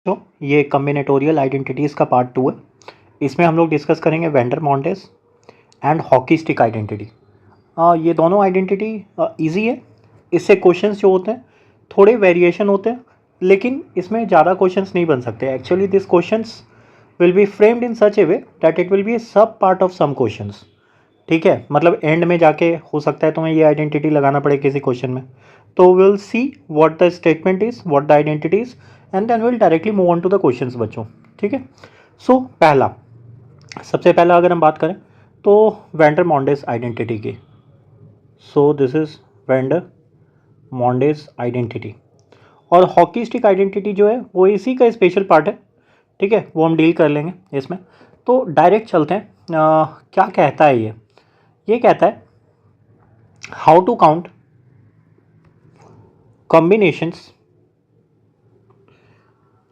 तो ये कम्बिनेटोरियल आइडेंटिटीज़ का पार्ट 2 है। इसमें हम लोग डिस्कस करेंगे vendor Montez and hockey stick identity. ये दोनों आइडेंटिटी इजी है। इससे क्वेश्चंस जो होते हैं थोड़े वेरिएशन होते हैं, लेकिन इसमें ज़्यादा क्वेश्चंस नहीं बन सकते। Actually this questions will be framed in such a way that it will be a sub part of some questions. ठीक है, मतलब एंड में जाके हो सकता है तुम्हें ये आइडेंटिटी लगाना पड़े किसी क्वेश्चन में। तो will see what the statement is, what the identity is, and then will directly move on to the questions बच्चों। ठीक है, सो सबसे पहला अगर हम बात करें तो वेंडर मॉन्डेस आइडेंटिटी की। So this is Vandermonde's identity. और हॉकी स्टिक आइडेंटिटी जो है वो इसी का स्पेशल पार्ट है। ठीक है, वो हम डील कर लेंगे इसमें। तो डायरेक्ट चलते हैं। क्या कहता है ये कहता है हाउ टू काउंट कॉम्बिनेशंस।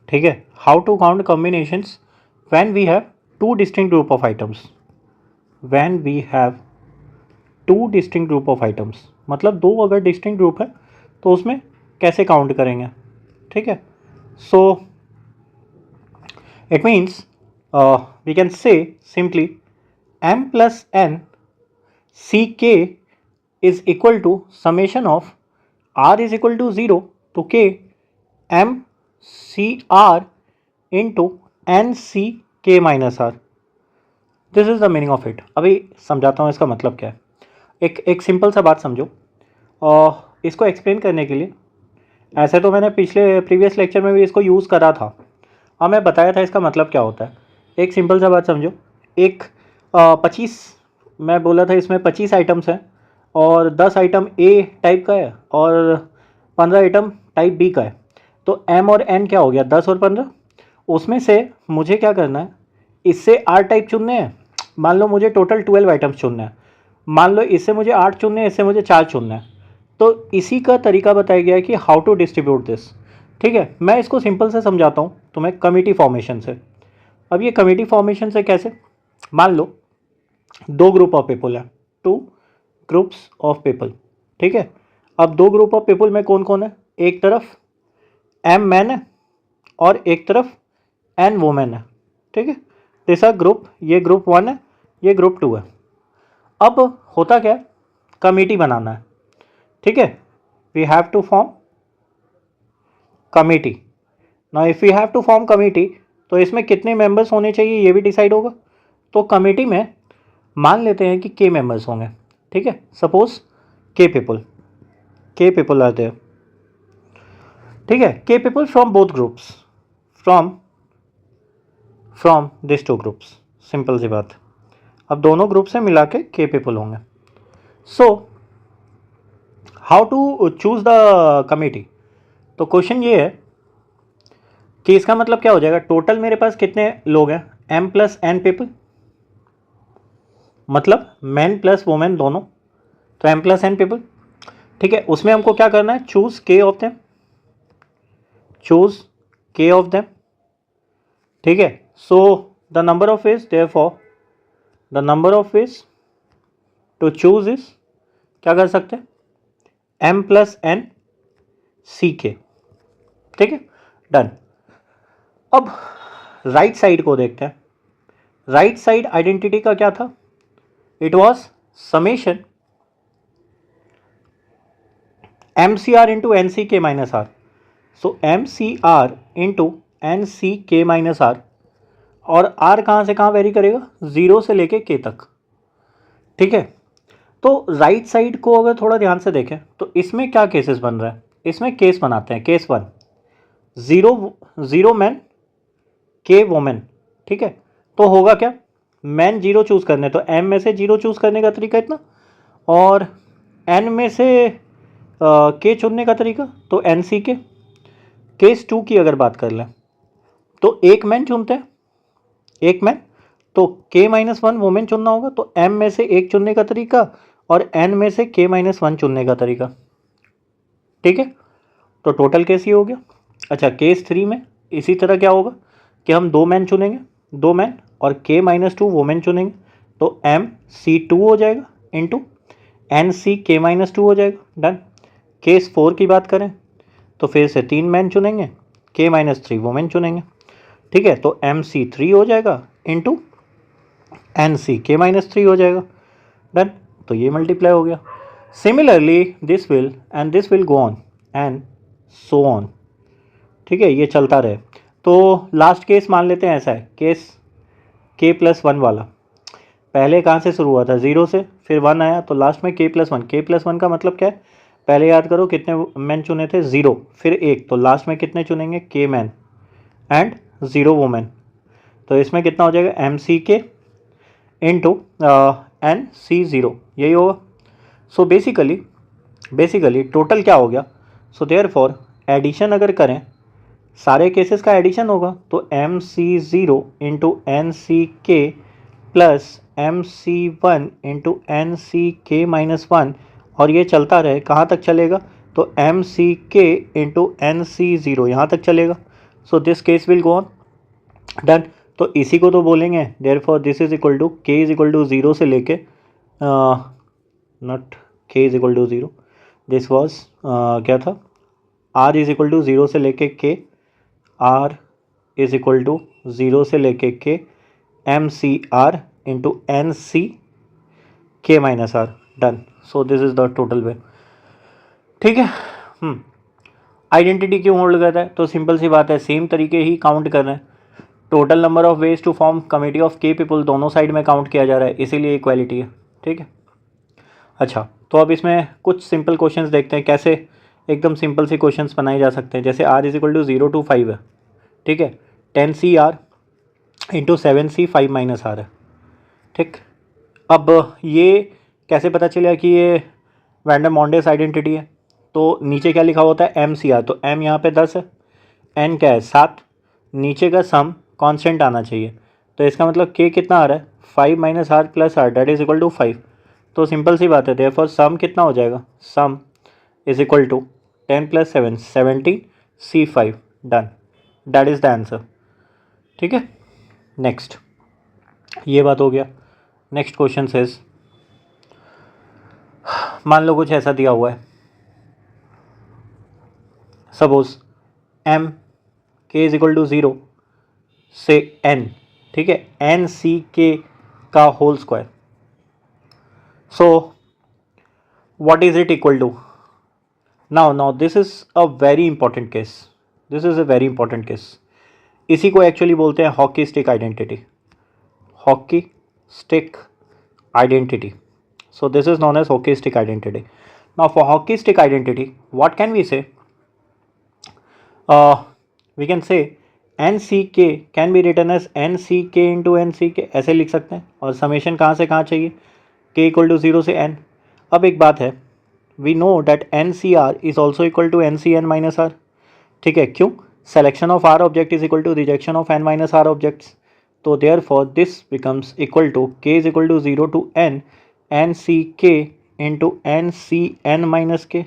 ठीक है, how to count combinations when we have two distinct group of items. When we have two distinct group of items, मतलब दो अगर डिस्टिंक्ट ग्रुप है तो उसमें कैसे काउंट करेंगे। ठीक है, so it means we can say simply m plus n C K is equal to summation of r is equal to 0 to k m c r into n c k minus r. This is the meaning of it. अभी समझाता हूँ इसका मतलब क्या है। एक simple सा बात समझो। और इसको एक्सप्लेन करने के लिए, ऐसे तो मैंने प्रीवियस लेक्चर में भी इसको यूज़ करा था। हाँ, मैं बताया था इसका मतलब क्या होता है। एक सिंपल सा बात समझो। एक 25, मैं बोला था इसमें 25 आइटम्स हैं और 10 आइटम ए टाइप का है और 15 आइटम टाइप बी का है। तो एम और एन क्या हो गया, 10 और 15। उसमें से मुझे क्या करना है, इससे आर टाइप चुनने हैं। मान लो मुझे टोटल 12 आइटम्स चुनना है। मान लो इससे मुझे 8 चुनने हैं, इससे मुझे 4 चुनना है। तो इसी का तरीका बताया गया है कि हाउ टू डिस्ट्रीब्यूट दिस। ठीक है, मैं इसको सिंपल से समझाता हूँ तुम्हें कमिटी फॉर्मेशन से। अब ये कमिटी फॉर्मेशन से कैसे, मान लो दो ग्रुप ऑफ पीपल है, टू ग्रुप्स ऑफ पीपल। ठीक है, अब दो ग्रुप ऑफ पीपल में कौन कौन है, एक तरफ एम मैन है और एक तरफ एन वुमेन है। ठीक है, जैसा ग्रुप, ये ग्रुप 1 है, ये ग्रुप 2 है। अब होता क्या है, कमेटी बनाना है। ठीक है, we have to form committee. Now if we have to form committee, तो इसमें कितने मेंबर्स होने चाहिए ये भी डिसाइड होगा। तो कमेटी में मान लेते हैं कि के मेंबर्स होंगे। ठीक है, सपोज के पीपल आते हैं। ठीक है, के people from both groups, from this two groups. Simple सी बात। अब दोनों ग्रुप से मिला के पीपल होंगे। So how to choose the committee. तो क्वेश्चन ये है कि इसका मतलब क्या हो जाएगा, टोटल मेरे पास कितने लोग हैं, एम प्लस एन पीपल, मतलब मैन प्लस वुमेन दोनों, तो एम प्लस एन पीपल। ठीक है, उसमें हमको क्या करना है, choose K of them, choose K of them. ठीक है, so the number of ways, therefore the number of ways to choose is, क्या कर सकते हैं, एम प्लस एन सी के। ठीक है, डन। अब राइट साइड को देखते हैं। राइट साइड आइडेंटिटी का क्या था, it was summation M C R into N C K minus R. So M C R into N C K minus are, और आर कहाँ से कहाँ वेरी करेगा, 0 से लेके के तक। ठीक है, तो राइट साइड को अगर थोड़ा ध्यान से देखें तो इसमें क्या केसेस बन रहा है, इसमें केस बनाते हैं। केस 1, 0 मैन के वोमेन। ठीक है, तो होगा क्या, मैन 0 चूज़ करने, तो एम में से 0 चूज़ करने का तरीका इतना, और एन में से के चुनने का तरीका तो एन सी के। केस 2 की अगर बात कर लें तो एक मैन चुनते हैं, एक मैन, तो के माइनस 1 वोमेन चुनना होगा, तो एम में से एक चुनने का तरीका और एन में से के माइनस 1 चुनने का तरीका। ठीक है, तो टोटल केस ये हो गया। अच्छा, केस 3 में इसी तरह क्या होगा कि हम 2 मैन चुनेंगे, 2 मैन, और के माइनस 2 वोमेन चुनेंगे, तो एम सी 2 हो जाएगा into N C K minus 2 हो जाएगा। डन। केस 4 की बात करें तो फिर से 3 मैन चुनेंगे, के माइनस 3 वुमेन चुनेंगे, ठीक है। तो MC3 हो जाएगा इंटू NC के माइनस 3 हो जाएगा, डन। तो ये मल्टीप्लाई हो गया। Similarly this will and this will go on and so on, ठीक है, ये चलता रहे। तो लास्ट केस मान लेते हैं ऐसा है, केस K+1 वाला। पहले कहाँ से शुरू हुआ था, 0 से, फिर 1 आया, तो लास्ट में K+1। K+1 का मतलब क्या है, पहले याद करो कितने मैन चुने थे, 0, फिर 1, तो लास्ट में कितने चुनेंगे, K मैन एंड 0 वुमेन। तो इसमें कितना हो जाएगा, MC K इंटू NC0, यही होगा। सो बेसिकली टोटल क्या हो गया। सो देयरफॉर एडिशन अगर करें, सारे केसेस का एडिशन होगा, तो MC0 into NCK plus MC1 into NCK minus 1, और ये चलता रहे, कहाँ तक चलेगा, तो MCK इंटू NC0 यहाँ तक चलेगा। So this case will go on, done. तो इसी को तो बोलेंगे therefore this is equal to K is equal to 0 से लेके not K is equal to 0, this was क्या था, R इज इक्वल टू 0 से लेके K, R is equal to 0 से लेके K MCR into NCK minus R, done. So this is the total way, ठीक है। आइडेंटिटी क्यों होल्ड कर रहा है, तो सिंपल सी बात है, सेम तरीके ही काउंट कर रहे हैं। Total number of ways to form committee of K people दोनों साइड में काउंट किया जा रहा है, इसीलिए इक्वालिटी है, ठीक है। अच्छा, तो अब इसमें कुछ सिंपल क्वेश्चंस देखते हैं, कैसे एकदम सिंपल से क्वेश्चंस बनाए जा सकते हैं। जैसे R is equal to 0 to 5 है, ठीक है, 10CR into 7C 5 minus R है, ठीक। अब ये कैसे पता चलेगा कि ये वैंडर मॉन्डेस आइडेंटिटी है, तो नीचे क्या लिखा होता है, MCR, तो M यहाँ पे 10 है, N क्या है 7, नीचे का सम कांस्टेंट आना चाहिए, तो इसका मतलब K कितना आ रहा है, 5 minus R plus R, that is equal to 5। तो सिंपल सी बात है, देयरफॉर सम कितना हो जाएगा, sum is equal to 10 plus 7 17 C5, done, that is the answer, ठीक है। नेक्स्ट, ये बात हो गया। नेक्स्ट क्वेश्चन सेज, मान लो कुछ ऐसा दिया हुआ है, suppose M K is equal to 0 से N, ठीक है, NCK का whole square. So what is it equal to, now this is a very important case, this is a very important case. इसी को एक्चुअली बोलते हैं hockey stick identity, hockey stick identity. So this is known as hockey stick identity. Now for hockey stick identity, what can we say? We can say NCK can be written as NCK into NCK, ऐसे लिख सकते हैं, और summation कहाँ से कहाँ चाहिए, K equal to 0 से N। अब एक बात है, we know that NCR is also equal to NCN minus R, ठीक है, क्यों, selection of R object is equal to rejection of N minus R objects, तो therefore this becomes equal to K is equal to 0 to N NCK into NCN minus K।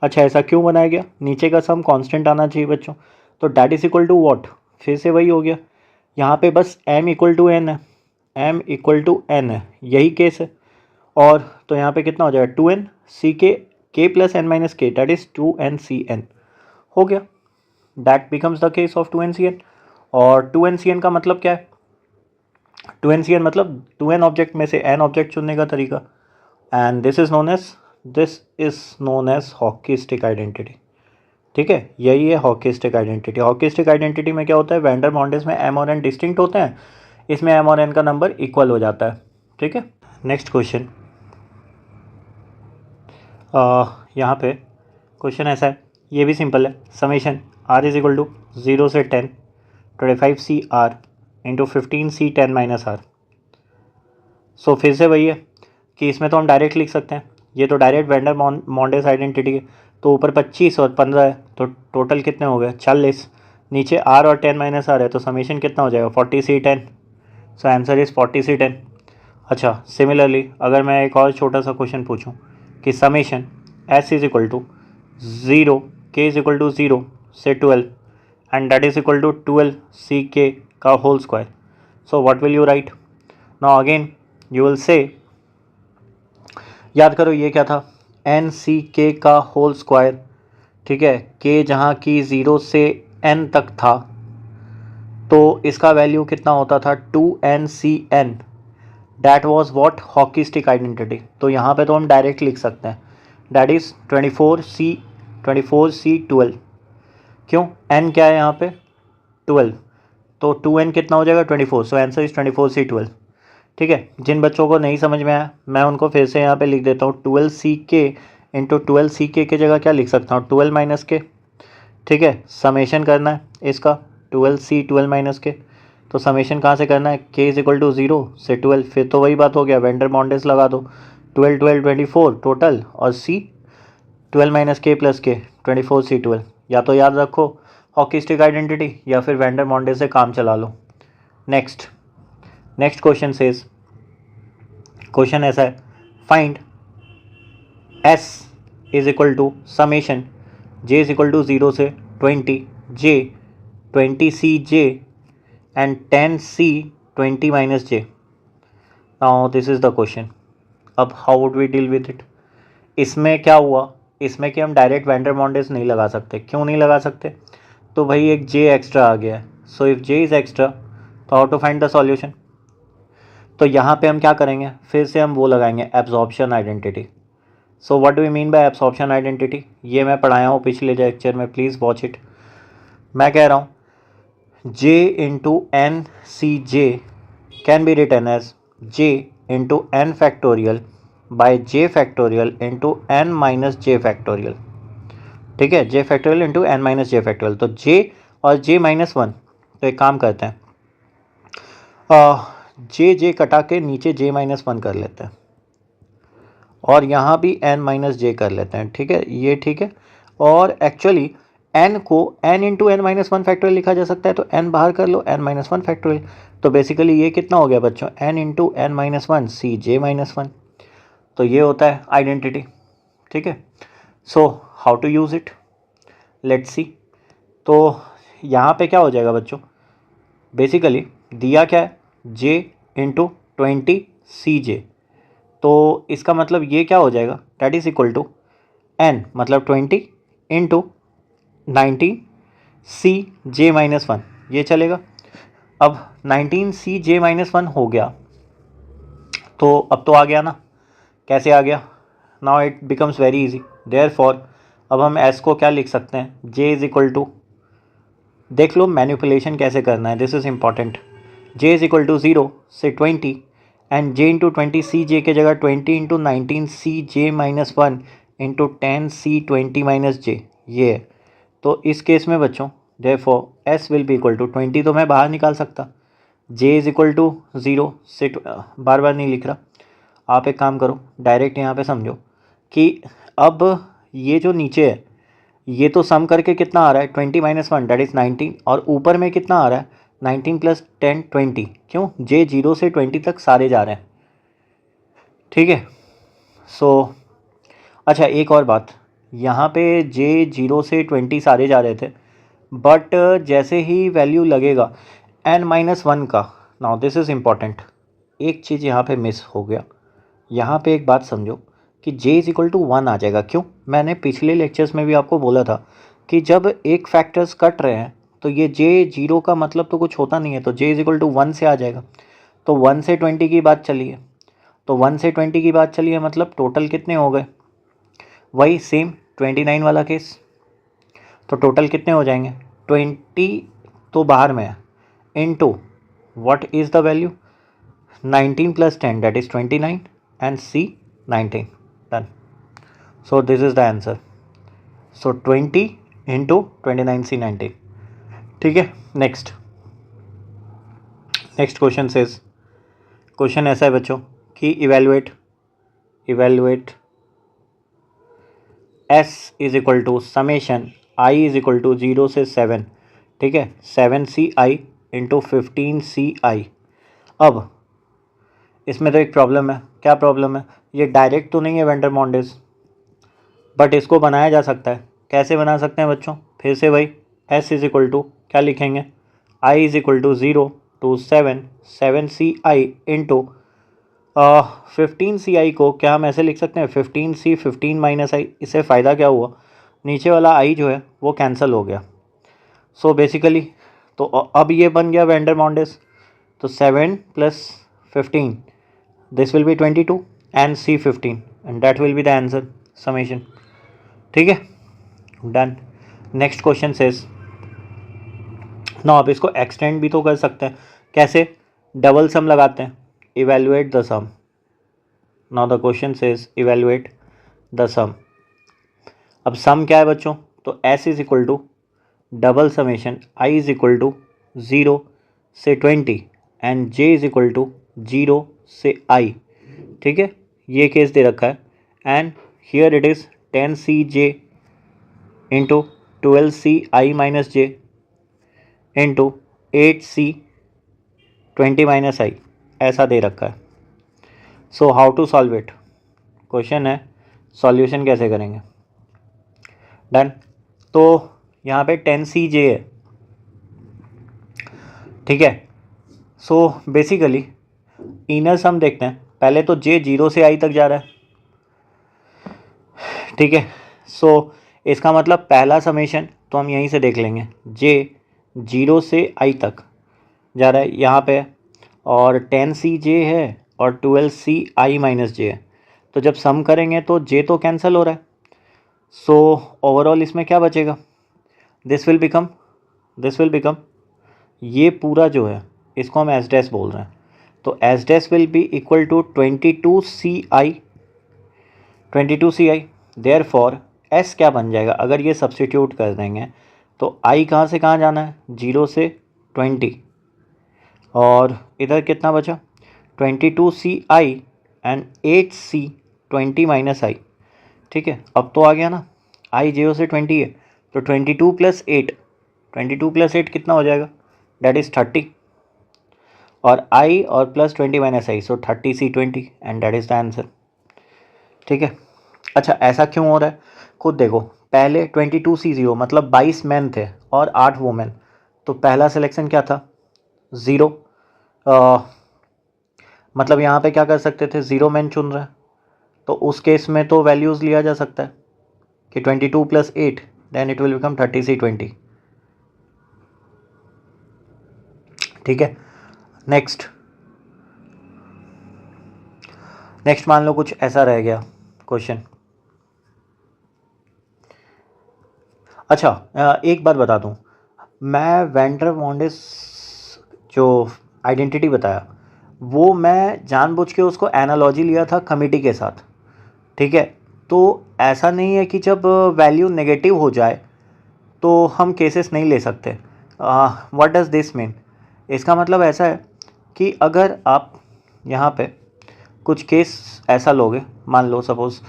अच्छा, ऐसा क्यों बनाया गया, नीचे का सम कांस्टेंट आना चाहिए बच्चों, तो that is equal to what, फिर से वही हो गया, यहाँ पे बस M इक्वल टू N है, M इक्वल टू N है, यही केस है, और तो यहाँ पे कितना हो जाएगा 2N CK K plus N minus K, that is 2NCN, हो गया, that becomes the case of 2NCN। और 2NCN का मतलब क्या है, 2NCN मतलब 2N ऑब्जेक्ट में से N ऑब्जेक्ट चुनने का तरीका, and this is known as hockey stick identity, ठीक है, यही है hockey stick identity. Hockey stick identity में क्या होता है, वैंडर मॉन्डेस में M और N डिस्टिंक्ट होते हैं, इसमें M और N का नंबर इक्वल हो जाता है, ठीक है। नेक्स्ट क्वेश्चन, यहाँ पे क्वेश्चन ऐसा है, ये भी सिंपल है, summation R is equal to 0 से 10 25CR into 15C10 minus R। सो फिर से वही है कि इसमें तो हम डायरेक्ट लिख सकते हैं, ये तो डायरेक्ट वेंडर मॉन्डेस आइडेंटिटी है, तो ऊपर 25 और 15 है, तो टोटल कितने हो गए 40, नीचे R और 10 माइनस R है, तो समेशन कितना हो जाएगा 40C10, so answer is 40C10। अच्छा, सिमिलरली अगर मैं एक और छोटा सा क्वेश्चन पूछूं कि summation S is equal to 0 K is equal to 0 से 12 and that is equal to 12CK का whole square, so what will you write, now again you will say, याद करो ये क्या था, NCK का होल स्क्वायर, ठीक है, K जहाँ की 0 से एन तक था तो इसका वैल्यू कितना होता था 2n/Cn। That was what hockey stick identity. तो यहाँ पे तो हम डायरेक्ट लिख सकते हैं डैट इज़ 24C12। क्यों? n क्या है यहाँ पे 12, तो 2n कितना हो जाएगा 24। सो आंसर इज 24C12। ठीक है, जिन बच्चों को नहीं समझ में आया मैं उनको फिर से यहाँ पे लिख देता हूँ 12CK इंटू 12CK की जगह क्या लिख सकता हूँ 12 - K। ठीक है, समेशन करना है इसका 12C 12 - K। तो समेशन कहाँ से करना है k इज इक्वल टू 0 से 12। फिर तो वही बात हो गया, वेंडर मॉन्डेस लगा दो 12 12 24 टोटल और c 12 - K plus K 24C12। या तो याद रखो हॉकी स्टिक आइडेंटिटी या फिर वेंडर मॉन्डेस से काम चला लो। नेक्स्ट क्वेश्चन सेज, क्वेश्चन ऐसा है find s is equal to summation j is equal to 0 से 20j 20cj and 10c 20 - j। Now this is the question. अब how would we deal with it? इसमें क्या हुआ, इसमें कि हम डायरेक्ट वेंडर मॉन्डेस नहीं लगा सकते। क्यों नहीं लगा सकते? तो भाई एक j एक्स्ट्रा आ गया है। So if j is extra तो how to find the solution? तो यहाँ पे हम क्या करेंगे, फिर से हम वो लगाएंगे absorption identity. So what do you mean by absorption identity? ये मैं पढ़ाया हूँ पिछले लेक्चर में, प्लीज़ वॉच इट। मैं कह रहा हूँ j into N c j can be written as j into n factorial by j factorial into n minus j factorial. ठीक है, j factorial into n minus j factorial. तो j और j - 1, तो एक काम करते हैं j कटा के नीचे j - 1 कर लेते हैं और यहाँ भी n - j कर लेते हैं। ठीक है, ये ठीक है। और एक्चुअली n को n इंटू एन - 1 फैक्टोरियल लिखा जा सकता है, तो n बाहर कर लो n - 1 फैक्टोरियल। तो बेसिकली ये कितना हो गया बच्चों n इंटू एन - 1 Cj - 1। तो ये होता है आइडेंटिटी। ठीक है, so how to use it, let's see. तो यहाँ पे क्या हो जाएगा बच्चों, बेसिकली दिया क्या है j इंटू 20Cj। तो इसका मतलब ये क्या हो जाएगा, that is equal to n मतलब 20 इंटू 19Cj - 1। ये चलेगा। अब 19Cj - 1 हो गया तो अब तो आ गया ना। कैसे आ गया? Now it becomes very easy. Therefore अब हम s को क्या लिख सकते हैं, j इज इक्वल टू, देख लो मैनिपुलेशन कैसे करना है, this is important. j is equal to 0 से 20 एंड j इंटू 20Cj के जगह 20 into 19Cj - 1 into 10C 20 - j। ये है। तो इस केस में बच्चों therefore s will be equal to 20 तो मैं बाहर निकाल सकता, j इज इक्वल टू 0 से बार बार नहीं लिख रहा, आप एक काम करो डायरेक्ट यहाँ पे समझो कि अब ये जो नीचे है ये तो सम करके कितना आ रहा है 20 - 1 डैट इज़ 19 और ऊपर में कितना आ रहा है 19 + 10 20। क्यों? j 0 से 20 तक सारे जा रहे हैं। ठीक है, सो अच्छा एक और बात, यहाँ पे j 0 से 20 सारे जा रहे थे बट जैसे ही वैल्यू लगेगा n - 1 का, नाउ दिस इज़ इम्पॉर्टेंट, एक चीज़ यहाँ पे मिस हो गया। यहाँ पे एक बात समझो कि j इज इक्वल टू 1 आ जाएगा। क्यों? मैंने पिछले लेक्चर्स में भी आपको बोला था कि जब एक फैक्टर्स कट रहे हैं तो ये j 0 का मतलब तो कुछ होता नहीं है, तो j इज इक्वल टू 1 से आ जाएगा। तो 1 से 20 की बात चली है, तो 1 से 20 की बात चली है मतलब टोटल कितने हो गए, वही सेम 29 वाला केस। तो टोटल कितने हो जाएंगे 20 तो बाहर में है into what is the value 19 + 10 that is 29 and C 19 done. So this is the answer. So 20 into 29C 19. ठीक है, नेक्स्ट क्वेश्चन सेज, क्वेश्चन ऐसा है बच्चों कि evaluate s is equal to summation i is equal to 0 से 7। ठीक है, 7CI into 15CI। अब इसमें तो एक प्रॉब्लम है। क्या प्रॉब्लम है? ये डायरेक्ट तो नहीं है वेंडर मॉन्डेस, बट इसको बनाया जा सकता है। कैसे बना सकते हैं बच्चों? फिर से भाई s इज इक्वल टू क्या लिखेंगे, i is equal to 0 to 7 into 15CI को क्या हम ऐसे लिख सकते हैं 15C 15 - i। इससे फ़ायदा क्या हुआ, नीचे वाला i जो है वो कैंसिल हो गया। सो बेसिकली तो अब ये बन गया वेंडर मॉन्डेस, तो 7 + 15 this will B 22 and C 15 and that will be the answer summation. ठीक है, डन। नेक्स्ट क्वेश्चन सेज, ना आप इसको एक्सटेंड भी तो कर सकते हैं। कैसे? डबल सम लगाते हैं, evaluate the sum. Now the question says evaluate the sum. अब सम क्या है बच्चों? तो S is equal to double summation I is equal to 0 से 20 and J is equal to 0 से I। ठीक है, ये केस दे रखा है and here it is 10CJ into 12CI minus J into 8C 20 minus I, ऐसा दे रखा है। So how to solve it? Question है सॉल्यूशन कैसे करेंगे। डन। तो यहाँ पे 10CJ है, ठीक है। सो बेसिकली इनर सम देखते हैं। पहले तो J 0 से I तक जा रहा है, ठीक है। सो इसका मतलब पहला समेशन तो हम यहीं से देख लेंगे, J 0 से I तक जा रहा है यहाँ पे, और 10CJ है और 12CI माइनस J है। तो जब सम करेंगे तो J तो कैंसिल हो रहा है। सो ओवरऑल इसमें क्या बचेगा? दिस विल बिकम ये पूरा जो है इसको हम एस डैश बोल रहे हैं, तो S dash will be equal to 22CI। Therefore S क्या बन जाएगा? अगर ये सब्स्टिट्यूट कर देंगे तो आई कहाँ से कहाँ जाना है? 0 से 20, और इधर कितना बचा? 22CI and 8C 20 minus I। ठीक है, अब तो आ गया ना, I 0 से 20 है तो 22 + 8 कितना हो जाएगा? डेट इज़ 30, और I और plus 20 minus I, so 30C 20 and that is the answer. ठीक है, अच्छा ऐसा क्यों हो रहा है? खुद देखो, पहले 22C0 मतलब 22 मैन थे और 8 वुमेन, तो पहला सिलेक्शन क्या था? 0। मतलब यहाँ पे क्या कर सकते थे? 0 मैन चुन रहे हैं, तो उस केस में तो वैल्यूज़ लिया जा सकता है कि 22 + 8 then it will become 30C 20। ठीक है, नेक्स्ट मान लो कुछ ऐसा रह गया क्वेश्चन। अच्छा एक बात बता दूं, मैं वेंडर मॉन्डेस जो आइडेंटिटी बताया वो मैं जानबूझ के उसको एनालॉजी लिया था कमिटी के साथ। ठीक है, तो ऐसा नहीं है कि जब वैल्यू नेगेटिव हो जाए तो हम केसेस नहीं ले सकते। What does this mean? इसका मतलब ऐसा है कि अगर आप यहाँ पे कुछ केस ऐसा लोगे, मान लो सपोज़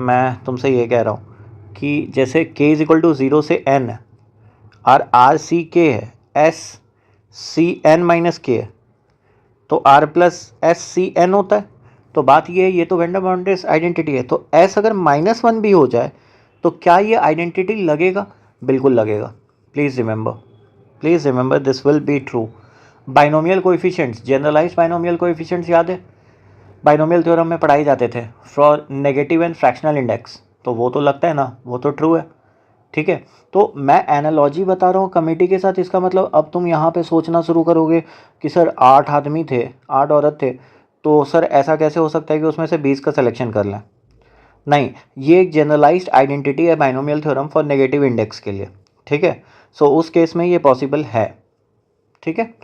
मैं तुमसे ये कह रहा हूँ कि जैसे k इज इक्वल टू 0 से n है और RCK है, SCN माइनस k है, तो R प्लस SCN होता है। तो बात ये है, ये तो वेंडर मॉन्डेस आइडेंटिटी है, तो S अगर -1 भी हो जाए तो क्या ये आइडेंटिटी लगेगा? बिल्कुल लगेगा। Please remember this will be true. Binomial coefficients, generalised binomial coefficients याद है? बाइनोमियल थ्योरम में पढ़ाई जाते थे for negative and fractional index, तो वो तो लगता है ना, वो तो ट्रू है। ठीक है, तो मैं एनालॉजी बता रहा हूँ कमेटी के साथ। इसका मतलब अब तुम यहाँ पे सोचना शुरू करोगे कि सर 8 आदमी थे, 8 औरत थे, तो सर ऐसा कैसे हो सकता है कि उसमें से 20 का सिलेक्शन कर लें? नहीं, ये एक जनरलाइज्ड आइडेंटिटी है binomial theorem for negative index के लिए। ठीक है, सो उस केस में ये पॉसिबल है। ठीक है,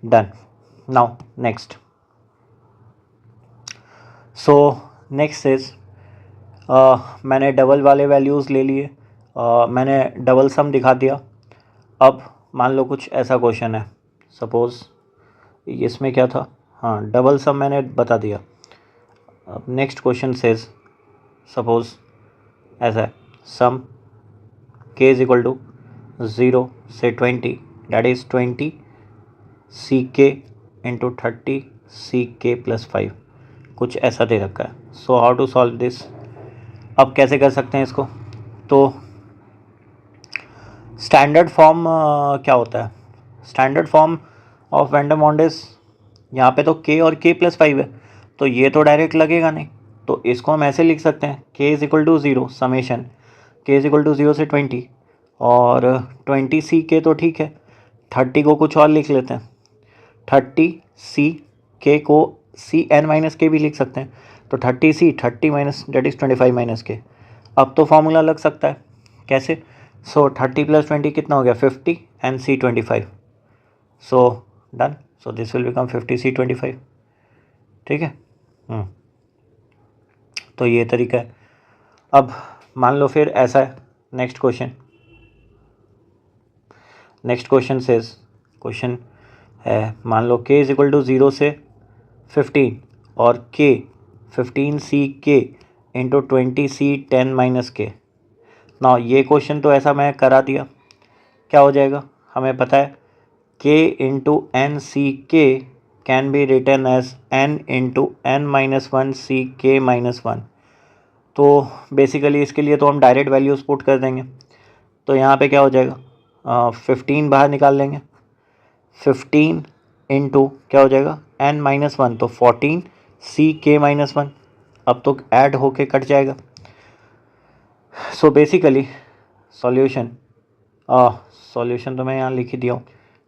done. Now next, so next is मैंने डबल वाले वैल्यूज़ ले लिए, मैंने डबल सम दिखा दिया। अब मान लो कुछ ऐसा क्वेश्चन है, सपोज़ इसमें क्या था, हाँ डबल सम मैंने बता दिया। अब नेक्स्ट क्वेश्चन सेज सपोज़ ऐसा है, सम k इज इक्वल टू 0 से 20 that is 20CK into 30CK + 5, कुछ ऐसा दे रखा है। So how to solve this? अब कैसे कर सकते हैं इसको? तो स्टैंडर्ड फॉर्म क्या होता है? स्टैंडर्ड फॉर्म ऑफ वेंडर मॉन्डेस, यहाँ पे तो k और k + 5 है, तो ये तो डायरेक्ट लगेगा नहीं, तो इसको हम ऐसे लिख सकते हैं, k is equal to 0 summation k is equal to 0 से 20 और 20 CK तो ठीक है, 30 को कुछ और लिख लेते हैं, 30 CK को CN-K भी लिख सकते हैं, तो 30C 30 minus that is 25 - K। अब तो फॉर्मूला लग सकता है, कैसे? सो 30 + 20 कितना हो गया 50 and C 25, so done. So this will become 50C 25, ठीक है। तो ये तरीका है। अब मान लो फिर ऐसा है, नेक्स्ट क्वेश्चन क्वेश्चन है, मान लो k = 0 से 15 और k 15CK × 20C 10 - K। ना ये क्वेश्चन तो ऐसा मैं करा दिया, क्या हो जाएगा? हमें पता है k × n/CK can be written as n × n-1 CK-1। तो बेसिकली इसके लिए तो हम डायरेक्ट वैल्यूज पुट कर देंगे, तो यहाँ पे क्या हो जाएगा, 15 बाहर निकाल लेंगे, 15 इंटू क्या हो जाएगा n-1, तो 14 CK-1, अब तो ऐड होके कट जाएगा। सो बेसिकली सॉल्यूशन तो मैं यहाँ लिख ही दिया हूँ।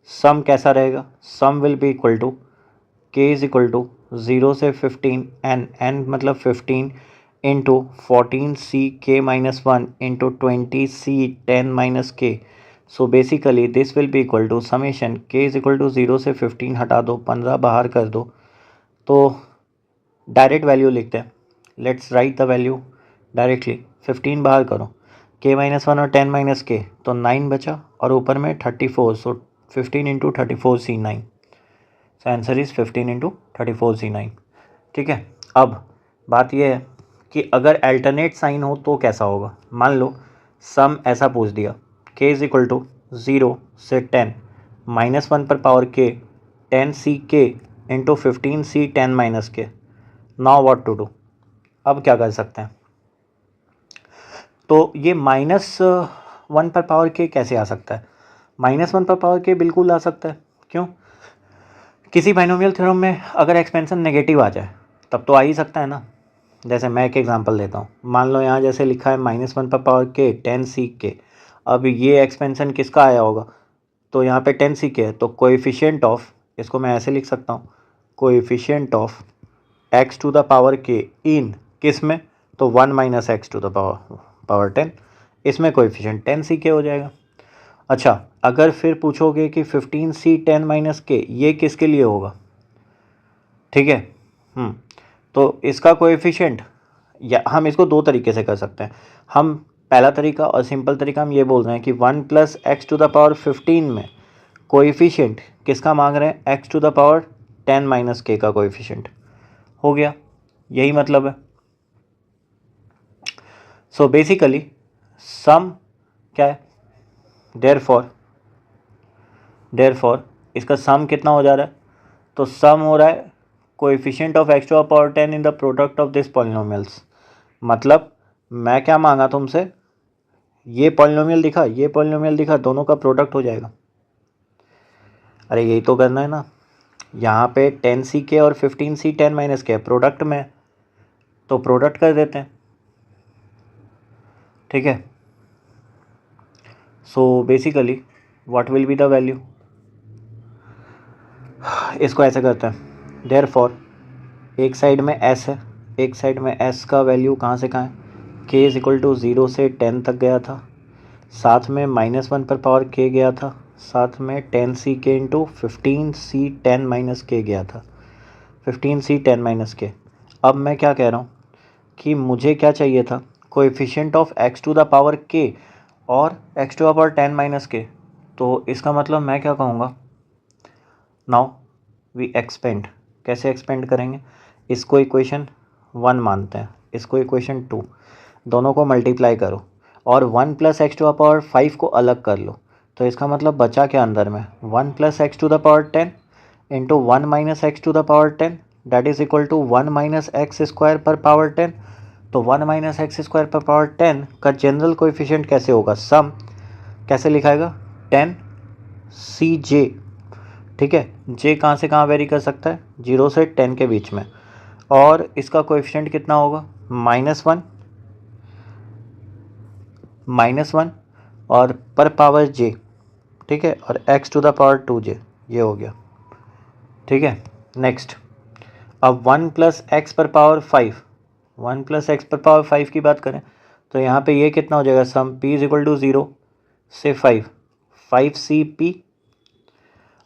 सम कैसा रहेगा? Sum will be equal to k = 0 से 15 n मतलब 15 into 14 CK-1 into 20 C 10 - K। So basically this will be equal to summation k = 0 से 15 हटा दो, 15 बाहर कर दो, तो डायरेक्ट वैल्यू लिखते हैं। Let's write the value directly. 15 बाहर करो, K-1 और 10 - K, तो 9 बचा और ऊपर में 34, सो 15 into 34 C9। So answer is 15 into 34 C9, ठीक है। अब बात यह है कि अगर अल्टरनेट साइन हो तो कैसा होगा। मान लो सम ऐसा पूछ दिया, k = 0 से 10 -1 पर power k 10CK × 15C 10 - K। Now what to do? अब क्या कर सकते हैं? तो ये -1 पर पावर k कैसे आ सकता है? -1 पर पावर k बिल्कुल आ सकता है। क्यों? किसी बाइनोमियल थ्योरम में अगर एक्सपेंशन नेगेटिव आ जाए तब तो आ ही सकता है ना। जैसे मैं एक एग्जांपल देता हूँ, मान लो यहाँ जैसे लिखा है -1 पर पावर k 10CK। अब ये एक्सपेंशन किसका आया होगा? तो यहाँ पे 10CK है, तो कोएफिशिएंट ऑफ, इसको मैं ऐसे लिख सकता हूँ, coefficient of x to the power k in किस में? तो 1 - x टू द पावर 10, इसमें कोएफिशिएंट 10CK हो जाएगा। अच्छा, अगर फिर पूछोगे कि 15C 10 - K ये किसके लिए होगा, ठीक है। तो इसका कोएफिशिएंट, या हम इसको दो तरीके से कर सकते हैं। हम पहला तरीका और सिंपल तरीका हम ये बोल रहे हैं कि 1 + x टू द पावर 15 में कोएफिशिएंट किसका मांग रहे हैं? x to the power 10 - K का कोएफिशिएंट हो गया, यही मतलब है। सो बेसिकली सम क्या है? देयरफॉर इसका सम कितना हो जा रहा है? तो सम हो रहा है coefficient of x to the power 10 in the product of this polynomials. मतलब मैं क्या मांगा तुमसे, ये पॉलिनोमियल दिखा, ये पॉलिनोमियल दिखा, दोनों का प्रोडक्ट हो जाएगा। अरे यही तो करना है ना। यहाँ पे 10CK और 15C 10 - K प्रोडक्ट में, तो प्रोडक्ट कर देते हैं, ठीक है। So basically what will be the value? इसको ऐसे करते हैं, देयरफॉर एक साइड में s है, एक साइड में s का वैल्यू कहाँ से कहाँ है? k = 0 से 10 तक गया था, साथ में -1 पर पावर k गया था, साथ में 10CK × 15C 10 - K गया था, 15C 10 - K। अब मैं क्या कह रहा हूँ कि मुझे क्या चाहिए था? Coefficient of x to the power k और x to the power 10 - K। तो इसका मतलब मैं क्या कहूँगा, नाउ वी एक्सपेंड। कैसे एक्सपेंड करेंगे? इसको इक्वेशन 1 मानते हैं, इसको इक्वेशन 2, दोनों को मल्टीप्लाई करो और 1 + x टू द पावर 5 को अलग कर लो। तो इसका मतलब बचा क्या अंदर में? 1 + x to the power 10 into 1 - x to the power 10 that is equal to 1 - x² पर पावर 10। तो 1 - x² पर पावर 10 का जनरल कोएफिशिएंट कैसे होगा? सम कैसे लिखाएगा? 10CJ, ठीक है। j कहाँ से कहाँ वेरी कर सकता है? 0 से 10 के बीच में, और इसका कोएफिशिएंट कितना होगा? -1 और पर पावर j, ठीक है, और x to the power 2j, ये हो गया, ठीक है। नेक्स्ट, अब 1 प्लस एक्स पर पावर 5, 1 प्लस एक्स पर पावर 5 की बात करें तो यहाँ पे ये कितना हो जाएगा, sum p is equal to 0 से 5c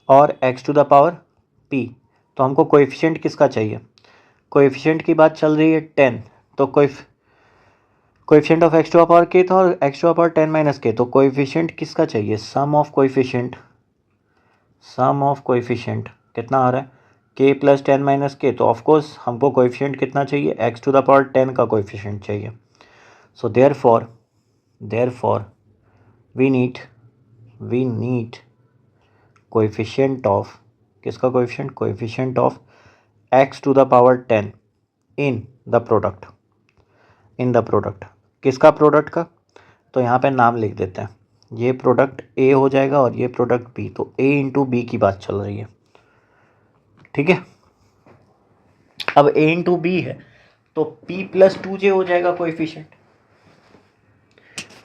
और x to the power p। तो हमको कोएफिशिएंट किसका चाहिए, कोएफिशिएंट की बात चल रही है 10, तो coefficient of x to the power k था और x to the power 10 minus k, तो कोएफिशिएंट किसका चाहिए, सम ऑफ कोएफिशिएंट कितना आ रहा है, k प्लस 10 माइनस k, तो ऑफकोर्स हमको कोएफिशिएंट कितना चाहिए, x टू द पावर 10 का कोएफिशिएंट चाहिए। So therefore we need coefficient of, किसका coefficient of x to the power 10 in the product, किसका प्रोडक्ट का, तो यहाँ पे नाम लिख देते हैं, ये प्रोडक्ट A हो जाएगा और ये प्रोडक्ट B, तो A इंटू बी की बात चल रही है, ठीक है। अब A इंटू बी है तो P प्लस 2J हो जाएगा कोएफिशिएंट,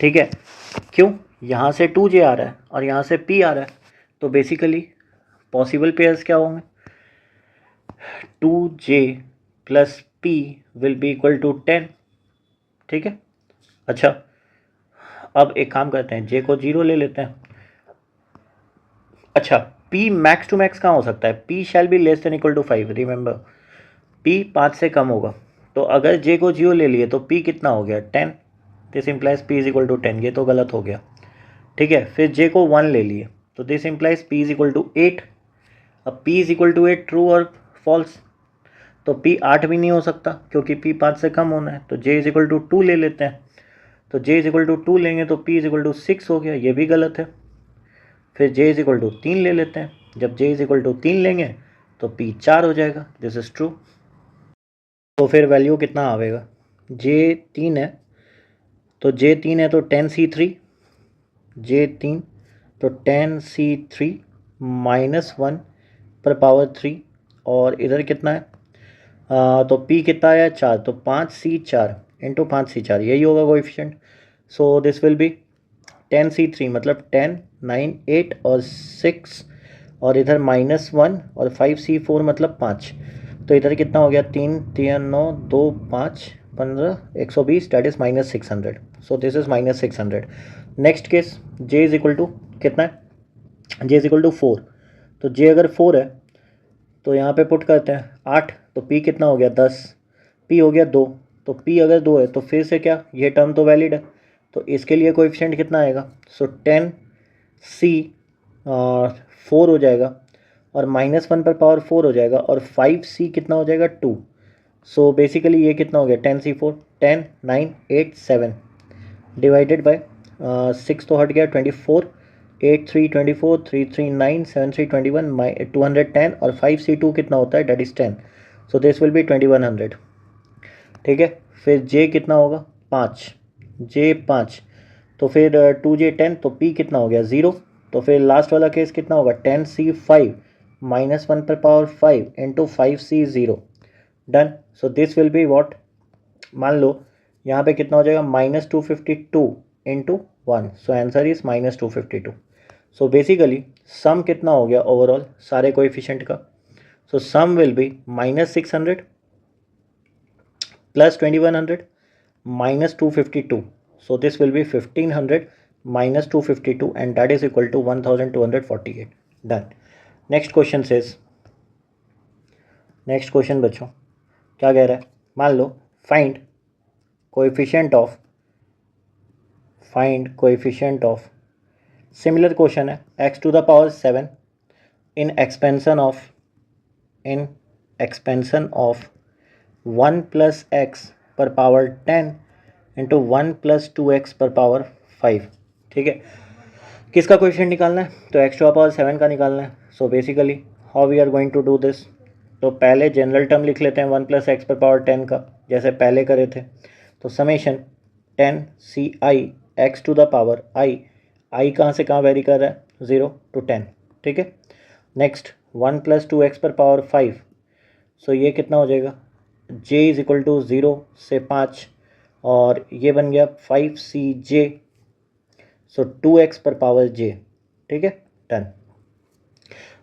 ठीक है। क्यों, यहाँ से 2J आ रहा है और यहाँ से P आ रहा है, तो बेसिकली पॉसिबल पेयर्स क्या होंगे, 2J plus P will be equal to 10, ठीक है। अच्छा, अब एक काम करते हैं, J को 0 ले लेते हैं। अच्छा, P मैक्स टू मैक्स कहाँ हो सकता है, P shall be less than equal to 5, remember P 5 से कम होगा, तो अगर J को 0 ले लिए तो P कितना हो गया, 10, this implies P is equal to 10, ये तो गलत हो गया, ठीक है। फिर J को 1 ले लिए तो this implies P is equal to 8, अब P is equal to 8 true और फॉल्स, तो P 8 भी नहीं हो सकता क्योंकि P 5 से कम होना है, तो J इज इक्वल टू 2 ले लेते हैं, तो J इज इक्वल टू 2 लेंगे तो P इज इक्वल टू 6 हो गया, ये भी गलत है। फिर J इज इक्वल टू 3 ले लेते हैं, जब J इज इक्वल टू 3 लेंगे तो P 4 हो जाएगा, दिस इज ट्रू। तो फिर वैल्यू कितना आएगा, J 3 है तो J 3 है तो 10C3, J 3 तो 10C3 माइनस 1 पर पावर 3, और इधर कितना है, तो P कितना आया 4, तो 5C4 इंटू 5C4, यही होगा coefficient. So this will B 10C3 मतलब 10, 9, 8 और 6, और इधर -1 और 5C4 मतलब 5, तो इधर कितना हो गया, 3, 3, 9, 2, 5, 15, 120, that is -600, so this is -600। Next case, J is equal to कितना है, J इज इक्वल टू 4, तो J अगर 4 है तो यहाँ पे पुट करते हैं 8, तो P कितना हो गया 10, P हो गया 2, तो P अगर 2 है तो फिर से क्या, ये टर्म तो वैलिड है, तो इसके लिए कोएफिशिएंट कितना आएगा, सो 10C 4 हो जाएगा और -1 पर पावर 4 हो जाएगा, और 5C कितना हो जाएगा 2, सो बेसिकली ये कितना हो गया 10C4, 10, 9, 8, 7 डिवाइडेड बाय 6 तो हट गया 24, 8, 3, 24, 3, 3, 9, 7, 3, 21, 210, और 5C2 कितना होता है, that is 10, so this will be 2100, ठीक है। फिर J कितना होगा 5, J 5, तो फिर 2J 10, तो P कितना हो गया 0, तो फिर लास्ट वाला केस कितना होगा 10C5 -1 पर power 5 into 5C0, done. So this will be what, मान लो यहाँ पे कितना हो जाएगा -252 इंटू 1, सो answer is -252। So basically sum कितना हो गया ओवरऑल सारे कोएफिशिएंट का, so sum will be -600 plus 2100 -252, so this will be 1500 -252 and that is equal to 1248, done। next question says, next question बच्चों क्या कह रहा है, मान लो find coefficient of similar question है, x to the power 7 in expansion of 1 plus x पर power 10 into 1 plus 2x पर power 5, ठीक है। किसका क्वेश्चन निकालना है, तो x टू द पावर 7 का निकालना है। So basically how we are going to do this, तो पहले जनरल टर्म लिख लेते हैं 1 प्लस एक्स पर पावर 10 का, जैसे पहले करे थे, तो summation 10CI x to the power i कहाँ से कहाँ वेरी कर रहा है, 0 to 10, ठीक है। नेक्स्ट 1 प्लस 2x पर पावर 5, सो ये कितना हो जाएगा, j इज इक्वल टू 0 से 5, और ये बन गया 5CJ, सो 2x पर पावर j, ठीक है, डन।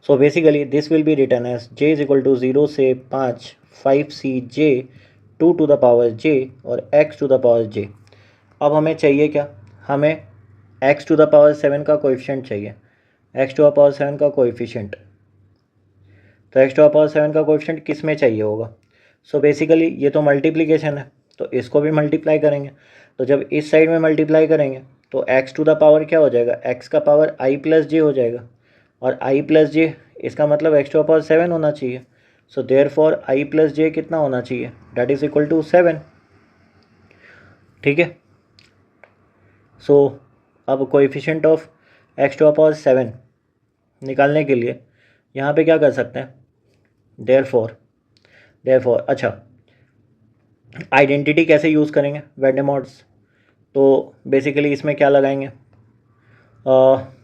So basically this will be written as j is equal to 0 से 5 5cj 2 to the power j और x to the power j। अब हमें चाहिए क्या, हमें x टू द पावर 7 का कोएफिशिएंट चाहिए, x टू द पावर 7 का कोएफिशिएंट। तो x टू द पावर 7 का कोएफिशिएंट किस में चाहिए होगा? सो बेसिकली ये तो मल्टीप्लिकेशन है, तो इसको भी मल्टीप्लाई करेंगे। तो जब इस साइड में मल्टीप्लाई करेंगे तो x टू द पावर क्या हो जाएगा, x का पावर i प्लस जे हो जाएगा, और i प्लस जे इसका मतलब x टू द पावर 7 होना चाहिए। सो देयरफॉर i प्लस जे कितना होना चाहिए, दैट इज इक्वल टू 7, ठीक है। सो अब coefficient of x to the power 7 निकालने के लिए यहाँ पे क्या कर सकते हैं, देयरफॉर अच्छा आइडेंटिटी कैसे यूज़ करेंगे, वेंडेमॉर्ट्स। तो बेसिकली इसमें क्या लगाएंगे,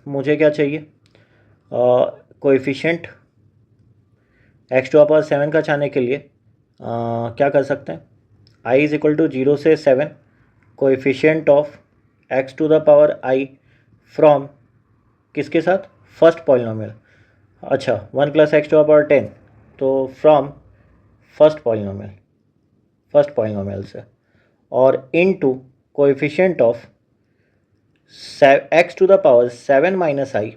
मुझे क्या चाहिए, coefficient x to the power 7 का चाहने के लिए क्या कर सकते हैं, i इज इक्वल टू 0 से 7 coefficient of x to the power i from किसके साथ, फर्स्ट पॉलिनोमियल। अच्छा 1 plus x to the power 10, तो फ्रॉम फर्स्ट पॉलिनोमियल से, और into coefficient of x to the power 7 minus i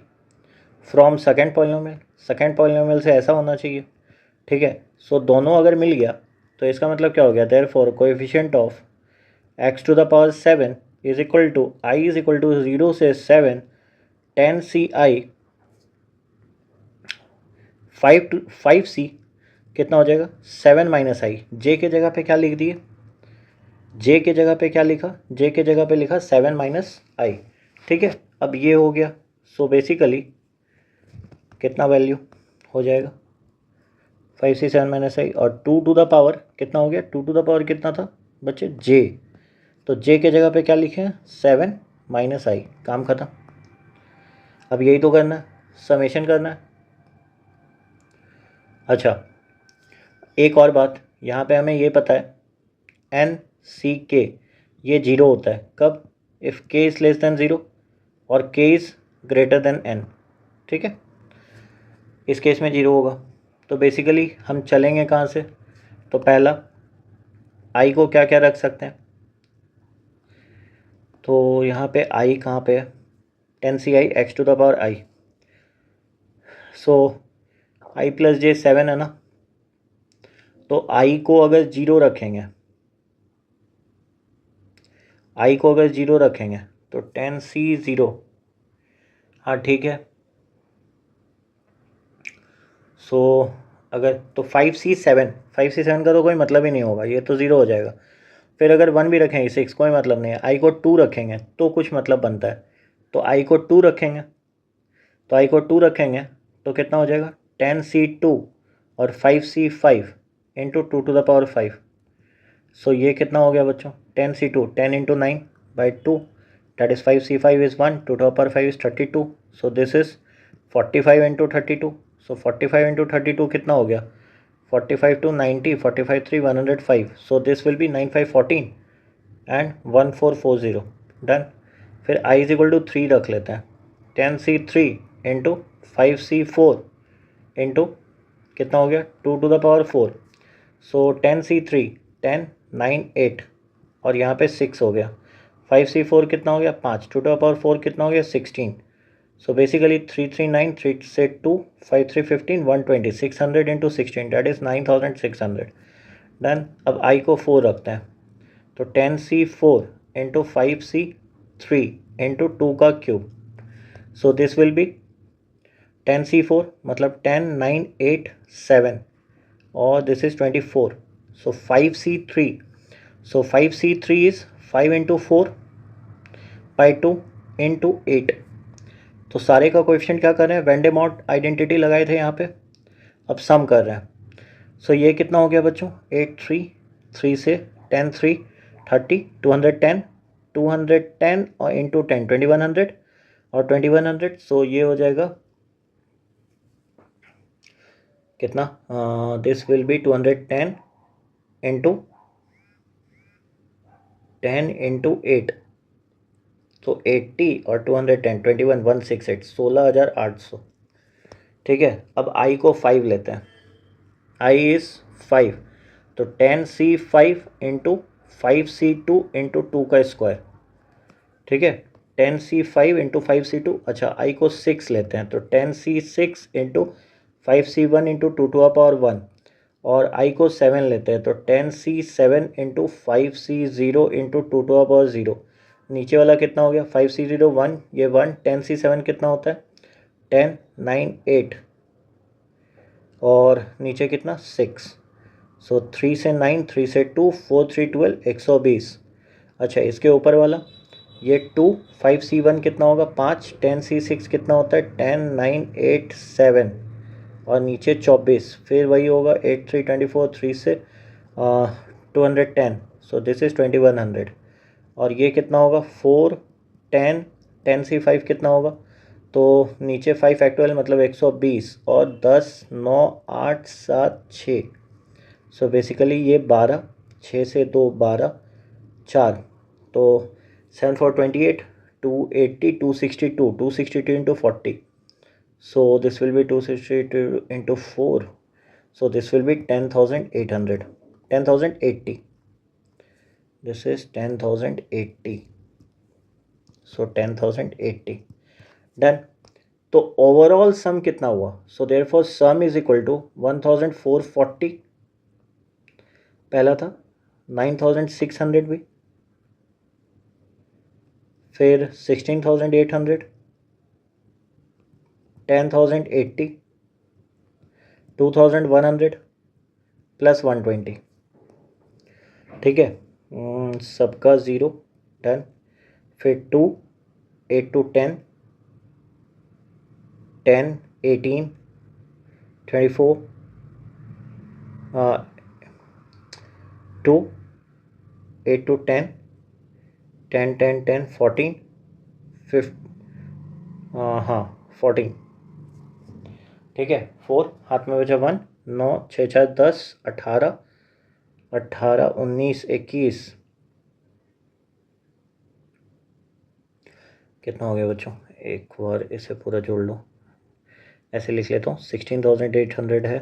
from second polynomial से ऐसा होना चाहिए, ठीक है। सो दोनों अगर मिल गया तो इसका मतलब क्या हो गया, therefore coefficient of x to the power 7 is equal to i is equal to 0 से 7 10ci 5c कितना हो जाएगा, 7 माइनस आई। जे के जगह पे क्या लिख दिए, जे के जगह पे क्या लिखा, जे के जगह पे लिखा 7 माइनस आई, ठीक है। अब ये हो गया, सो बेसिकली कितना वैल्यू हो जाएगा, 5c 7 माइनस आई, और 2 टू द पावर कितना हो गया, 2 टू द पावर कितना था बच्चे, जे। तो जे के जगह पे क्या लिखे हैं, 7 माइनस आई, काम खत्म। अब यही तो करना है, समेशन करना है। अच्छा एक और बात, यहाँ पे हमें ये पता है एन सी के ये 0 होता है कब, इफ़ के इज़ लेस देन 0 और के इज़ ग्रेटर देन एन, ठीक है। इस केस में 0 होगा, तो बेसिकली हम चलेंगे कहाँ से, तो पहला आई को क्या क्या रख सकते हैं, तो यहाँ पे आई कहाँ पे है, 10ci x to the power आई, सो आई प्लस जे 7 है ना, तो आई को अगर 0 रखेंगे, आई को अगर 0 रखेंगे तो 10c 0, हाँ ठीक है। सो अगर तो 5c 7 का तो कोई मतलब ही नहीं होगा, ये तो 0 हो जाएगा। फिर अगर 1 भी रखेंगे 6 कोई मतलब नहीं है, आई को 2 रखेंगे तो कुछ मतलब बनता है, तो आई को 2 रखेंगे, तो कितना हो जाएगा 10c2 और 5c5 into 2 to the power 5। So ये कितना हो गया बच्चों, 10c2 10 into 9 by 2, that is 5c5 is 1, 2 to the power 5 is 32, so this is 45 into 32। So 45 into 32 कितना हो गया, 45 two 90, 45 3 105, so this will be 9514 and 1440, done. फिर i इज इक्वल टू 3 रख लेते हैं, 10c3 इंटू 5c4 इंटू कितना हो गया 2 to the power 4, so 10c3 10 9 8 और यहाँ पे 6 हो गया, 5c4 कितना हो गया 5, 2 टू द पावर 4 कितना हो गया 16, सो बेसिकली 339 3 से 2 5 3 15 120 600 इंटू 16 दैट इज़ 9600, डन। अब i को 4 रखते हैं, तो 10c4 इंटू 5c3 इंटू 2 का cube, so this will B 10c4 मतलब 10 9 8 7 और this is 24, so 5c3, so 5c3 is 5 into 4 by 2 into 8। तो सारे का कोएफिशिएंट क्या कर रहे हैं, वेंडेमॉर्ट आइडेंटिटी लगाए थे यहाँ पे, अब सम कर रहे हैं। सो ये कितना हो गया बच्चों, 8 3 3 से 10 3 30 210 210 और इंटू 10 2100 और 2100, सो ये हो जाएगा कितना, this will B 210 into 10 into 8, तो 80 और 210 21 168 16,800। ठीक है, अब आई को 5 लेते हैं, आई इज़ 5, तो 10C5 इंटू 5C2 इंटू 2 का स्क्वायर। ठीक है, 10C5 इंटू 5C2। अच्छा, आई को 6 लेते हैं, तो 10C6 into 5C1 into 2 to the power 1। और आई को 7 लेते हैं, तो 10C7 into 5C0 into 2 to the power 0। नीचे वाला कितना हो गया, 5C0 1, ये 1, 10C7 कितना होता है 10 9 8, और नीचे कितना 6। सो 3 से 9, 3 से 2, 4 3 12, 120। अच्छा, इसके ऊपर वाला ये 2, 5C1 कितना होगा 5, 10C6 कितना होता है 10 9 8 7, और नीचे 24, फिर वही होगा 8 3 24, 3 से 210, सो दिस इज़ 2100। और ये कितना होगा 4 10, 10C5 कितना होगा, तो नीचे 5 फैक्टोरियल मतलब 120, और 10 9 8 7 6, सो बेसिकली ये 12, 6 से 2 12 4, तो 7 4 28, 280 262, 262 into 40, so this will be 262 into 4, so this will be 10,800, 10,080, this is 10,080, so 10,080 done. तो ओवरऑल सम कितना हुआ, so therefore sum is equal to 1,440, पहला था 9,600 भी, फिर 16,800, 10,080, 2,100 प्लस 120। ठीक है, सबका ज़ीरो, डन। फिर 2 8 to 10, 10 18 24, 2 8 to 10, 10 10 10 14, 5 हाँ 14। ठीक है, 4 हाथ में बचा 1, 9 6 6 10 18 18 19 21, कितना हो गया बच्चों, एक बार इसे पूरा जोड़ लो, ऐसे लिख लेता हूँ 16,800 है,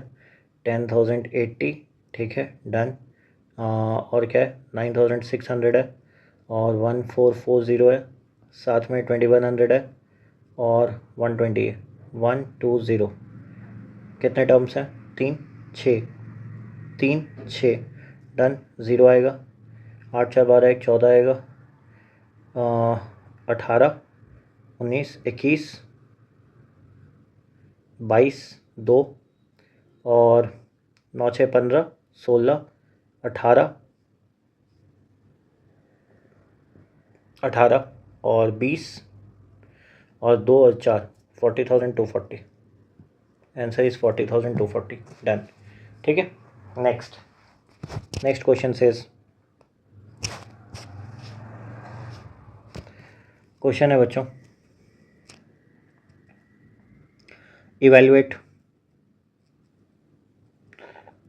10,080, ठीक है डन। और क्या है 9,600 है, और 1,440 है, साथ में 2,100 है, और 120 है, 120। कितने टर्म्स हैं 3 6, 3 6, डन। ज़ीरो आएगा, 8 4 12 1 14 आएगा, 18 19 21 22 2, और 9 6 15 16 18 18, और 20, और 2 और 4, 40,240। Answer is 40,240, done. ठीक है, नेक्स्ट क्वेश्चन सेज, क्वेश्चन है बच्चों, इवैल्यूएट।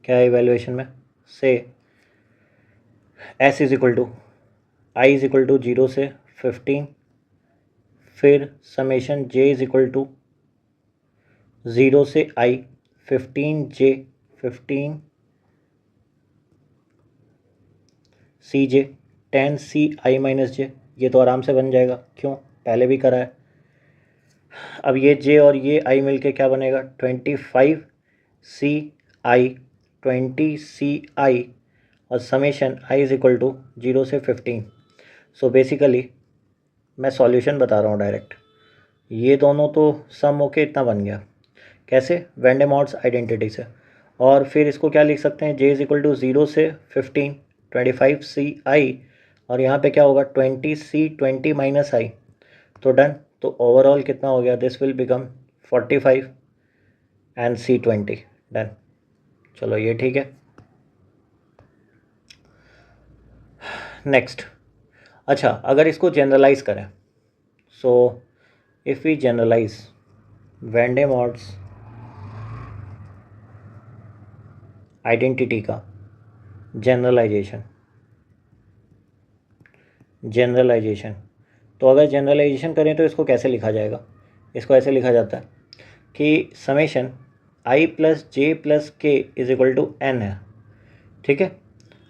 क्या है इवैल्यूएशन में, से s is equal to i is equal to 0 से 15, फिर summation j is equal to 0 से आई 15J 15 CJ 10CI माइनस जे, ये तो आराम से बन जाएगा, क्यों, पहले भी करा है। अब ये J और ये I मिलके क्या बनेगा 25CI 20CI, और summation I is equal to 0 से 15। सो बेसिकली मैं सॉल्यूशन बता रहा हूँ डायरेक्ट, ये दोनों तो सम होके इतना बन गया, कैसे, वेन डे मॉड्स आइडेंटिटी से। और फिर इसको क्या लिख सकते हैं, J इज इक्वल टू 0 से 15 25CI, और यहाँ पे क्या होगा 20C 20 माइनस आई, तो डन। तो ओवरऑल कितना हो गया, this will become 45 and C20, done. चलो ये ठीक है। नेक्स्ट, अच्छा अगर इसको जनरलाइज करें, so if we generalize Vandermonde's identity का जनरलाइजेशन तो अगर जनरलाइजेशन करें तो इसको कैसे लिखा जाएगा, इसको ऐसे लिखा जाता है कि summation i plus J plus के इज इक्वल टू एन है, ठीक है,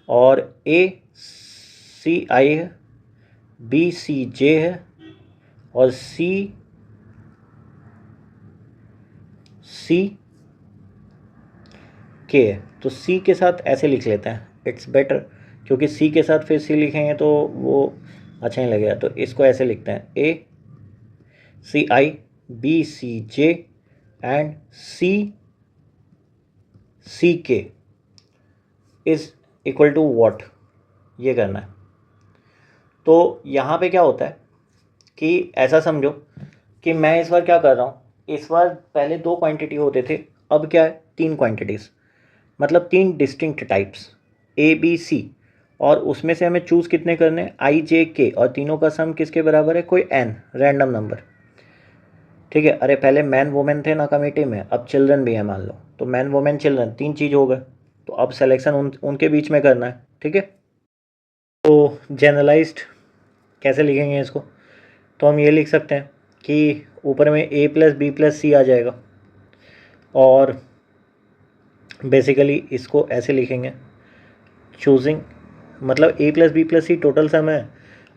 और a सी आई है, b सी जे है और c सी के है। तो c के साथ ऐसे लिख लेते हैं, इट्स बेटर, क्योंकि c के साथ फिर c लिखेंगे तो वो अच्छा नहीं लगेगा। तो इसको ऐसे लिखते हैं a c i b c j and c k is equal to what, ये करना है। तो यहाँ पे क्या होता है कि ऐसा समझो कि मैं इस बार क्या कर रहा हूँ, इस बार पहले 2 क्वांटिटी होते थे, अब क्या है 3 क्वांटिटीज़, मतलब 3 distinct types a b c, और उसमें से हमें चूज़ कितने करने हैं, आई जे के, और तीनों का सम किसके बराबर है, कोई एन रैंडम नंबर, ठीक है। अरे पहले मैन वुमेन थे ना कमेटी में, अब चिल्ड्रन भी है मान लो, तो मैन वुमेन चिल्ड्रन 3 चीज़ हो गए, तो अब सिलेक्शन उनके बीच में करना है, ठीक है। तो जनरलाइज्ड कैसे लिखेंगे इसको, तो हम ये लिख सकते हैं कि ऊपर में a plus b plus c आ जाएगा, और बेसिकली इसको ऐसे लिखेंगे चूजिंग, मतलब a plus b plus c total sum है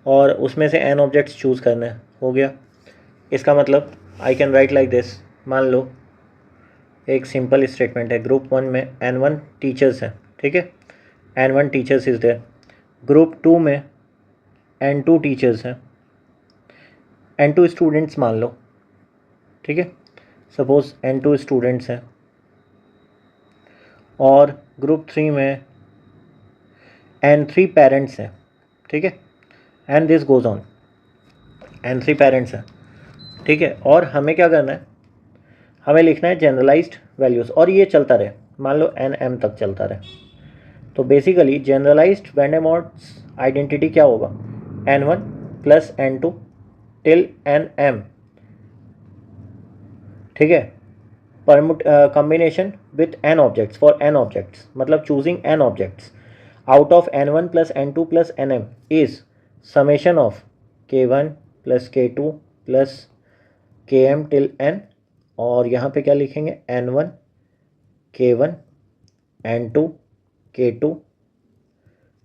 और उसमें से n ऑब्जेक्ट्स चूज़ करने हैं, हो गया। इसका मतलब I can write like this, मान लो एक सिंपल स्टेटमेंट है, ग्रुप 1 में n1 टीचर्स हैं, ठीक है, n1 teachers is there, group 2 में n2 टीचर्स हैं, n2 स्टूडेंट्स मान लो, ठीक है, सपोज n2 स्टूडेंट्स हैं, और ग्रुप 3 में n3 पेरेंट्स हैं, ठीक है, and this goes on, n3 parents हैं, ठीक है। और हमें क्या करना है, हमें लिखना है जनरलाइज्ड वैल्यूज़, और ये चलता रहे, मान लो nm तक चलता रहे। तो बेसिकली जनरलाइज्ड वैन-डे-मॉल्स आइडेंटिटी क्या होगा, n1 plus n2 till nm, ठीक है, combination with n objects for n objects, मतलब choosing n objects out of n1 plus n2 plus nm is summation of k1 plus k2 plus km till n, और यहाँ पे क्या लिखेंगे n1 k1 n2 k2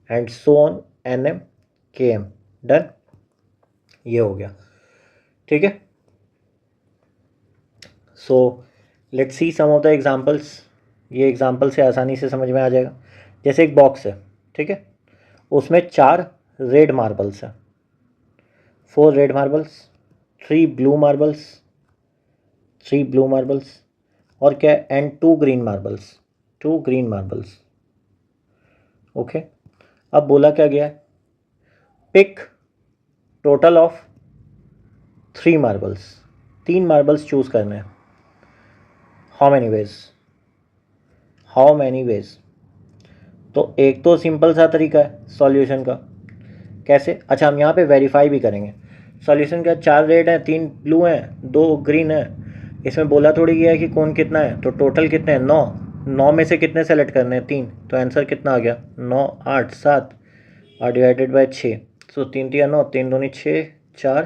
and so on nm km, done, ये हो गया, ठीक है। So let's see some of the examples, ये एग्जांपल से आसानी से समझ में आ जाएगा। जैसे एक बॉक्स है, ठीक है, उसमें 4 रेड मार्बल्स हैं, 4 red marbles, 3 blue marbles, 3 blue marbles, और क्या है, and 2 green marbles, 2 green marbles, okay. अब बोला क्या गया है, pick total of 3 marbles, 3 marbles choose करने हैं, how many ways, how many ways. तो एक तो सिंपल सा तरीका है सॉल्यूशन का, कैसे, अच्छा हम यहाँ पे वेरीफाई भी करेंगे सॉल्यूशन का, 4 रेड हैं, 3 ब्लू हैं, 2 ग्रीन हैं, इसमें बोला थोड़ी गया है कि कौन कितना है, तो टोटल कितने हैं, 9, 9 में से कितने सेलेक्ट करने हैं, 3, तो आंसर कितना आ गया 9 8 7 और डिवाइडेड बाय 6, सो 3 3 9, 3 दूनी 6 4,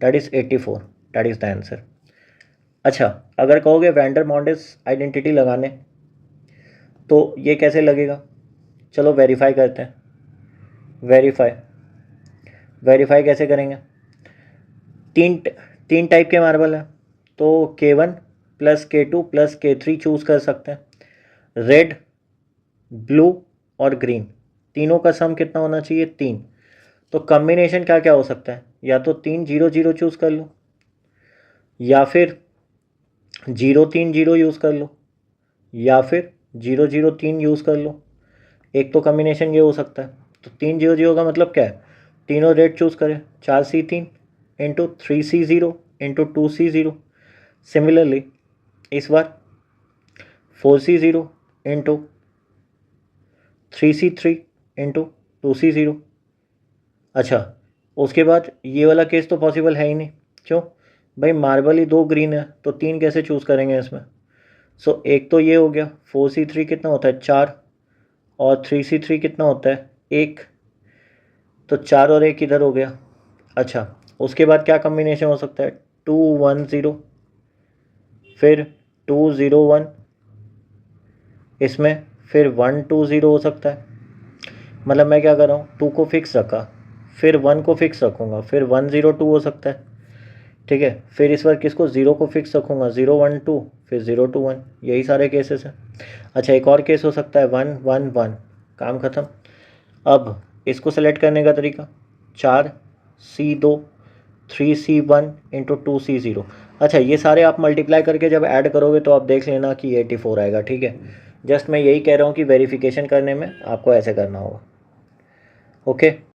that is 84, that is the answer. अच्छा अगर कहोगे वैन-डर-मॉल्स आइडेंटिटी लगाने, तो ये कैसे लगेगा, चलो वेरीफाई करते हैं, वेरीफाई कैसे करेंगे, तीन टाइप के मार्बल हैं, तो K1 plus K2 plus K3 choose कर सकते हैं, रेड ब्लू और ग्रीन, तीनों का सम कितना होना चाहिए 3, तो कॉम्बिनेशन क्या क्या हो सकता है, या तो 3 0 0 चूज़ कर लो, या फिर 0 3 0 यूज़ कर लो, या फिर 0 0 3 यूज़ कर लो, एक तो कॉम्बिनेशन ये हो सकता है। तो 3 0 0 का मतलब क्या है, तीनों रेड चूज़ करें, 4C3 into 3C0 into 2C0, similarly इस बार 4C0 into 3C3 into 2C0। अच्छा उसके बाद ये वाला केस तो पॉसिबल है ही नहीं, क्यों भाई, मार्बल ही 2 ग्रीन है, तो 3 कैसे चूज़ करेंगे इसमें। सो एक तो ये हो गया, 4C3 कितना होता है 4, और 3C3 कितना होता है 1, तो 4 और 1 इधर हो गया। अच्छा उसके बाद क्या कम्बिनेशन हो सकता है, 2 1 0, फिर 2 0 1, इसमें फिर 1 2 0 हो सकता है। मतलब मैं क्या कर रहा हूँ, 2 को फिक्स रखा, फिर 1 को फिक्स रखूँगा, फिर 1 0 2 हो सकता है, ठीक है। फिर इस बार किसको, 0 को फिक्स रखूँगा, 0 1 2, फिर 0 2 1, यही सारे केसेस हैं। अच्छा, एक और केस हो सकता है 1 1 1, काम ख़त्म। अब इसको सेलेक्ट करने का तरीका, 4 C2 3 C1 इंटू 2 C0। अच्छा, ये सारे आप मल्टीप्लाई करके जब ऐड करोगे तो आप देख लेना कि 84 आएगा, ठीक है। जस्ट मैं यही कह रहा हूँ कि वेरिफिकेशन करने में आपको ऐसे करना होगा, ओके।